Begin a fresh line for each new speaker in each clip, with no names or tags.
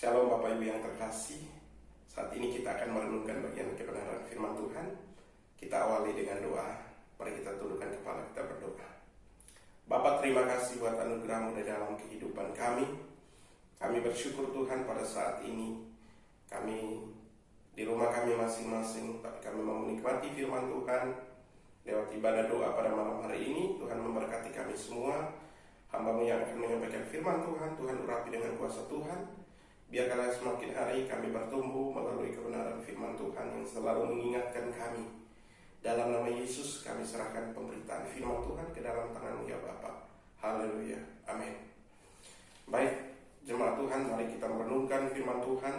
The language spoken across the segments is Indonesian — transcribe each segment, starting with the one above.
Shalom Bapak Ibu yang terkasih. Saat ini kita akan merenungkan bagian kebenaran firman Tuhan. Kita awali dengan doa. Mari kita tundukkan kepala kita berdoa. Bapak, terima kasih buat anugerah-Mu di dalam kehidupan kami. Kami bersyukur Tuhan pada saat ini kami di rumah kami masing-masing, tapi kami mau menikmati firman Tuhan lewat ibadah doa pada malam hari ini. Tuhan memberkati kami semua. Hamba-Mu yang akan menyampaikan firman Tuhan, Tuhan urapi dengan kuasa Tuhan. Biarkanlah semakin hari kami bertumbuh melalui kebenaran firman Tuhan yang selalu mengingatkan kami. Dalam nama Yesus kami serahkan pemberitaan firman Tuhan ke dalam tangan-Mu ya Bapa. Haleluya. Amin. Baik, jemaat Tuhan, mari kita merenungkan firman Tuhan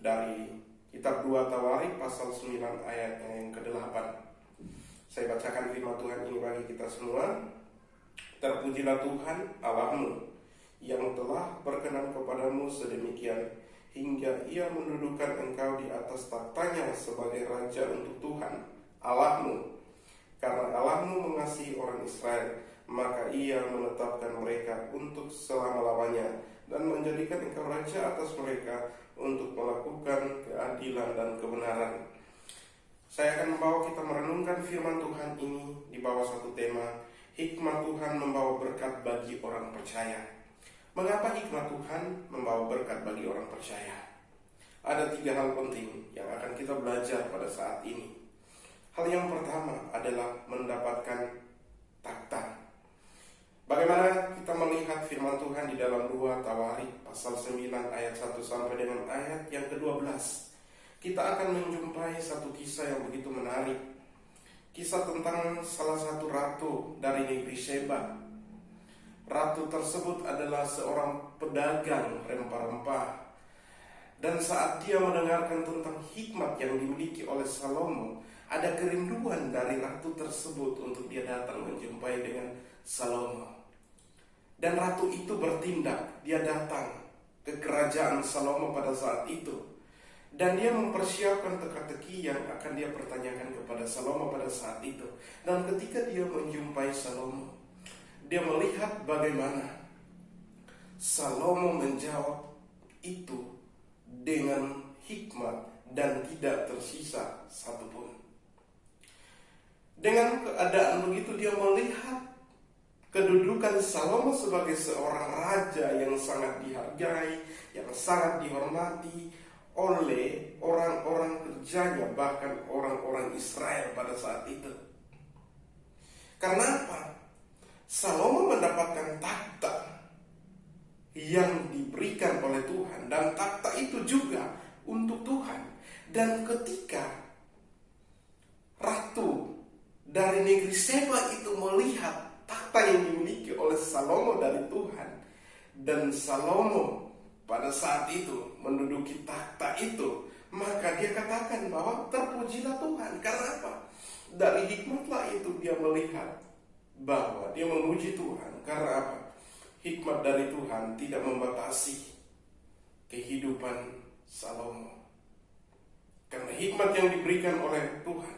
dari kitab 2 Tawarik pasal 9 ayat yang ke-8. Saya bacakan firman Tuhan ini bagi kita semua. Terpujilah Tuhan Allah-Mu yang telah berkenan kepadamu sedemikian hingga ia mendudukkan engkau di atas taktanya sebagai raja untuk Tuhan Allah-Mu. Karena Allah-Mu mengasihi orang Israel, maka ia menetapkan mereka untuk selama-lamanya dan menjadikan engkau raja atas mereka untuk melakukan keadilan dan kebenaran. Saya akan membawa kita merenungkan firman Tuhan ini di bawah satu tema, hikmat Tuhan membawa berkat bagi orang percaya. Mengapa hikmat Tuhan membawa berkat bagi orang percaya? Ada 3 hal penting yang akan kita belajar pada saat ini. Hal yang pertama adalah mendapatkan takhta. Bagaimana kita melihat firman Tuhan di dalam 2 Tawarik pasal 9 ayat 1 sampai dengan ayat yang ke-12. Kita akan menjumpai satu kisah yang begitu menarik. Kisah tentang salah satu ratu dari negeri Sheba. Ratu tersebut adalah seorang pedagang rempah-rempah. Dan saat dia mendengarkan tentang hikmat yang dimiliki oleh Salomo, ada kerinduan dari ratu tersebut untuk dia datang menjumpai dengan Salomo. Dan ratu itu bertindak, dia datang ke kerajaan Salomo pada saat itu. Dan dia mempersiapkan teka-teki yang akan dia pertanyakan kepada Salomo pada saat itu. Dan ketika dia menjumpai Salomo, dia melihat bagaimana Salomo menjawab itu dengan hikmat dan tidak tersisa satupun. Dengan keadaan begitu dia melihat kedudukan Salomo sebagai seorang raja yang sangat dihargai, yang sangat dihormati oleh orang-orang kerjanya, bahkan orang-orang Israel pada saat itu. Karena apa? Salomo mendapatkan takhta yang diberikan oleh Tuhan, dan takhta itu juga untuk Tuhan. Dan ketika ratu dari negeri Sheba itu melihat takhta yang dimiliki oleh Salomo dari Tuhan, dan Salomo pada saat itu menduduki takhta itu, maka dia katakan bahwa terpujilah Tuhan. Karena apa? Dari hikmatlah itu dia melihat bahwa dia memuji Tuhan. Karena apa? Hikmat dari Tuhan tidak membatasi kehidupan Salomo. Karena hikmat yang diberikan oleh Tuhan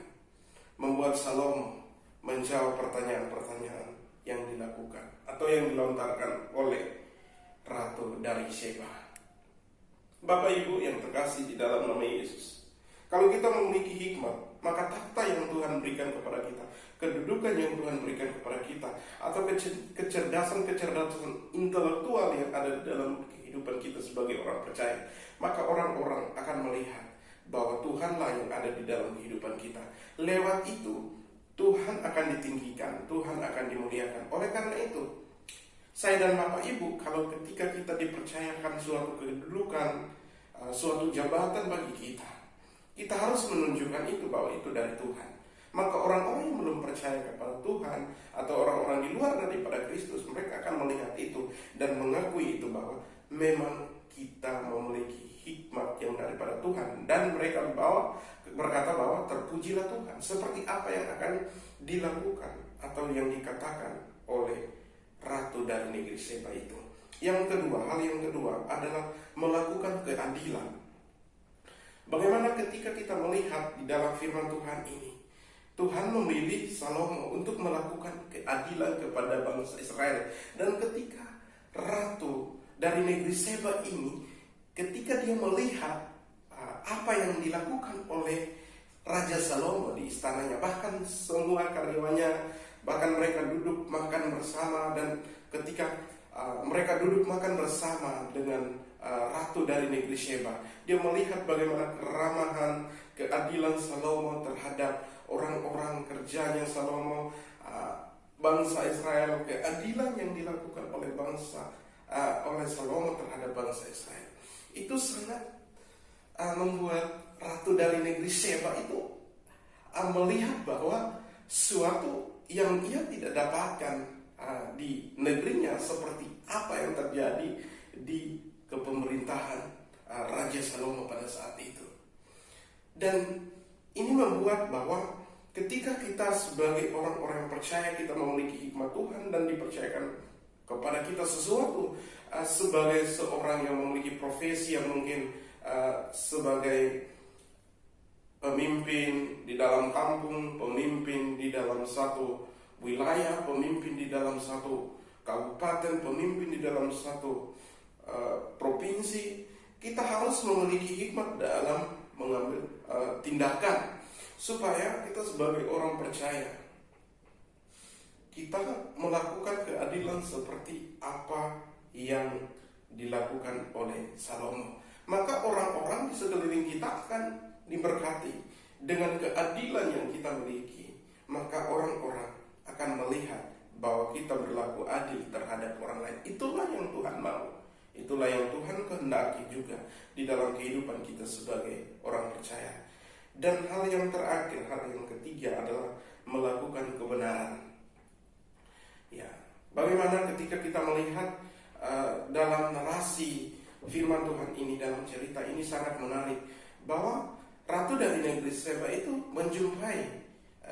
membuat Salomo menjawab pertanyaan-pertanyaan yang dilakukan atau yang dilontarkan oleh ratu dari Sheba. Bapak Ibu yang terkasih di dalam nama Yesus, kalau kita memiliki hikmat, maka takhta yang Tuhan berikan kepada kita, kedudukan yang Tuhan berikan kepada kita, atau kecerdasan intelektual yang ada di dalam kehidupan kita sebagai orang percaya, maka orang-orang akan melihat bahwa Tuhanlah yang ada di dalam kehidupan kita. Lewat itu, Tuhan akan ditinggikan, Tuhan akan dimuliakan. Oleh karena itu, saya dan Bapak Ibu, kalau ketika kita dipercayakan suatu kedudukan, suatu jabatan bagi kita harus menunjukkan itu bahwa itu dari Tuhan. Maka orang-orang yang belum percaya kepada Tuhan atau orang-orang di luar daripada Kristus, mereka akan melihat itu dan mengakui itu bahwa memang kita memiliki hikmat yang daripada Tuhan. Dan mereka berkata bahwa terpujilah Tuhan. Seperti apa yang akan dilakukan atau yang dikatakan oleh ratu dari negeri Sheba itu. Hal yang kedua adalah melakukan keadilan. Bagaimana ketika kita melihat di dalam firman Tuhan ini, Tuhan memilih Salomo untuk melakukan keadilan kepada bangsa Israel. Dan ketika ratu dari negeri Sheba ini, ketika ketika dia melihat apa yang dilakukan oleh Raja Salomo di istananya, bahkan semua karyawannya, bahkan mereka duduk makan bersama, dan ketika mereka duduk makan bersama dengan ratu dari negeri Sheba, dia melihat bagaimana keramahan, keadilan Salomo terhadap orang-orang kerjanya Salomo, bangsa Israel, keadilan yang dilakukan oleh oleh Salomo terhadap bangsa Israel. Itu sangat membuat ratu dari negeri Sheba itu melihat bahwa suatu yang ia tidak dapatkan di negerinya, seperti apa yang terjadi di kepemerintahan Raja Salomo pada saat itu. Dan ini membuat bahwa ketika kita sebagai orang-orang yang percaya, kita memiliki hikmat Tuhan dan dipercayakan kepada kita sesuatu, sebagai seorang yang memiliki profesi yang mungkin sebagai pemimpin di dalam kampung, pemimpin di dalam satu wilayah, pemimpin di dalam satu kabupaten, pemimpin di dalam satu provinsi, kita harus memiliki hikmat dalam mengambil tindakan supaya kita sebagai orang percaya, kita melakukan keadilan seperti apa yang dilakukan oleh Salomo. Maka orang-orang di sekeliling kita akan diberkati dengan keadilan yang kita miliki. Maka orang-orang akan melihat bahwa kita berlaku adil terhadap orang lain. Itulah yang Tuhan mau. Itulah yang Tuhan kehendaki juga di dalam kehidupan kita sebagai orang percaya. Dan hal yang terakhir, hal yang ketiga adalah melakukan kebenaran. Ya, bagaimana ketika kita melihat dalam narasi firman Tuhan ini, dalam cerita ini sangat menarik, bahwa ratu dari negeri Sheba itu menjumpai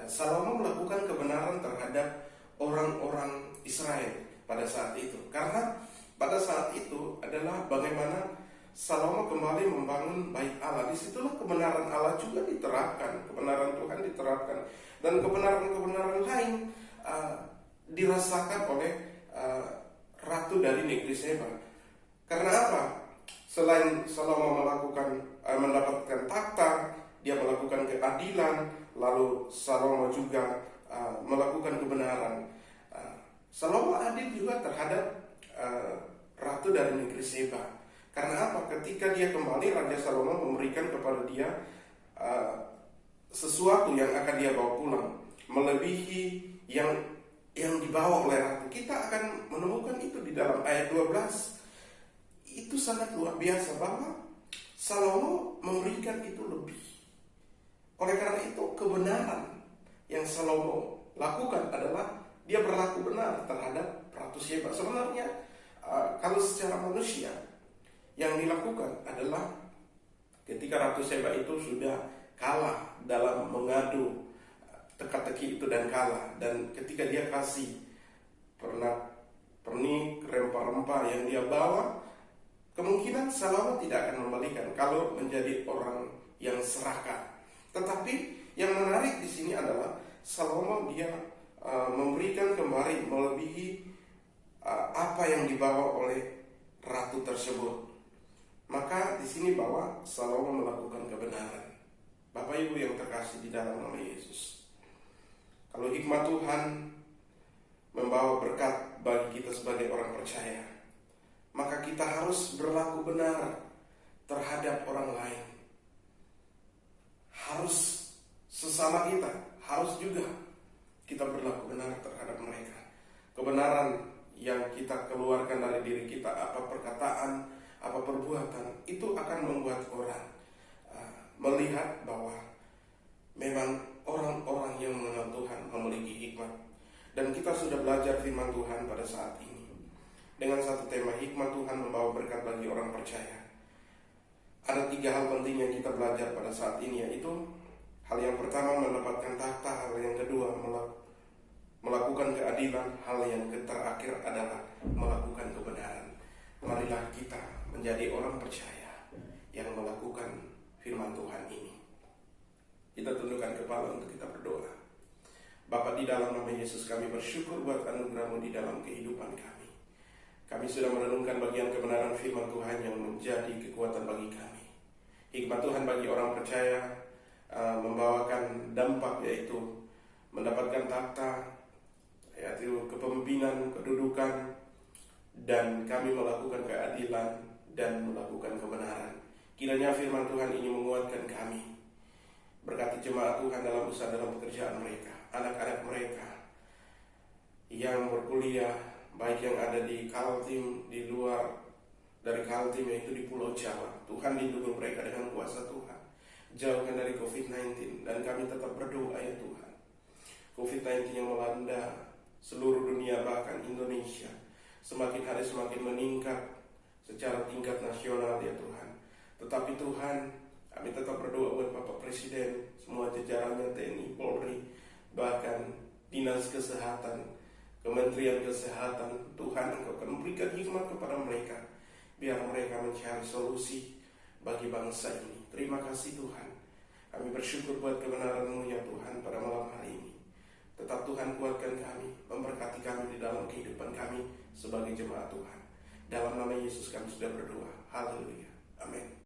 Salomo melakukan kebenaran terhadap orang-orang Israel pada saat itu. Karena pada saat itu adalah bagaimana Salomo kembali membangun bait Allah. Disitulah kebenaran Allah juga diterapkan, kebenaran Tuhan diterapkan, dan kebenaran-kebenaran lain dirasakan oleh ratu dari negeri Sheba. Karena apa? Selain Salomo mendapatkan takhta, dia melakukan keadilan, lalu Salomo juga melakukan kebenaran. Salomo adil juga terhadap ratu dari negeri Sheba. Karena apa? Ketika dia kembali, Raja Salomo memberikan kepada dia sesuatu yang akan dia bawa pulang, melebihi yang dibawa oleh ratu. Kita akan menemukan itu di dalam ayat 12. Itu sangat luar biasa bahwa Salomo memberikan itu lebih. Oleh karena itu, kebenaran yang Salomo lakukan adalah dia berlaku benar terhadap Ratu Sheba. Sebenarnya kalau secara manusia yang dilakukan adalah ketika Ratu Sheba itu sudah kalah dalam mengadu teka-teki itu dan kalah, dan ketika dia kasih pernik rempah-rempah yang dia bawa, kemungkinan Salomo tidak akan membalikan kalau menjadi orang yang serakah. Tetapi yang menarik di sini adalah Salomo dia memberikan kembali melebihi apa yang dibawa oleh ratu tersebut. Maka di sini bahwa Salomo melakukan kebenaran. Bapak Ibu yang terkasih di dalam nama Yesus, kalau hikmat Tuhan membawa berkat bagi kita sebagai orang percaya, maka kita harus berlaku benar terhadap orang lain. Harus sesama kita, harus juga kita berlaku benar terhadap mereka. Kebenaran yang kita keluarkan dari diri kita, apa perkataan, apa perbuatan, itu akan membuat orang melihat bahwa memang orang-orang yang mengenal Tuhan memiliki hikmat. Dan kita sudah belajar firman Tuhan pada saat ini dengan satu tema, hikmat Tuhan membawa berkat bagi orang percaya. Ada 3 hal penting yang kita belajar pada saat ini, yaitu hal yang pertama mendapatkan takhta, hal yang kedua melakukan keadilan, hal yang terakhir adalah melakukan kebenaran. Marilah kita menjadi orang percaya yang melakukan firman Tuhan ini. Kita tundukkan kepala untuk kita berdoa. Bapa, di dalam nama Yesus kami bersyukur buat anugerah-Mu di dalam kehidupan kami. Kami sudah merenungkan bagian kebenaran firman Tuhan yang menjadi kekuatan bagi kami. Hikmat Tuhan bagi orang percaya membawakan dampak, yaitu mendapatkan takhta, yaitu kepemimpinan, kedudukan, dan kami melakukan keadilan dan melakukan kebenaran. Kiranya firman Tuhan ini menguatkan kami. Berkati jemaat Tuhan dalam usaha, dalam pekerjaan mereka, anak-anak mereka yang berkuliah, baik yang ada di Kaltim, di luar dari Kaltim, yaitu di Pulau Jawa. Tuhan lindungi mereka dengan kuasa Tuhan. Jauhkan dari COVID-19, dan kami tetap berdoa ya Tuhan. COVID-19 yang melanda seluruh dunia, bahkan Indonesia, semakin hari semakin meningkat secara tingkat nasional ya Tuhan. Tetapi Tuhan, kami tetap berdoa buat Bapak Presiden, semua jajarannya, TNI, Polri, bahkan Dinas Kesehatan, Kementerian Kesehatan. Tuhan, Engkau akan memberikan hikmat kepada mereka, biar mereka mencari solusi bagi bangsa ini. Terima kasih Tuhan. Kami bersyukur buat kebenaran-Mu ya Tuhan pada malam hari ini. Tetap Tuhan kuatkan kami, memberkati kami di dalam kehidupan kami sebagai jemaat Tuhan. Dalam nama Yesus kami sudah berdoa. Haleluya. Amin.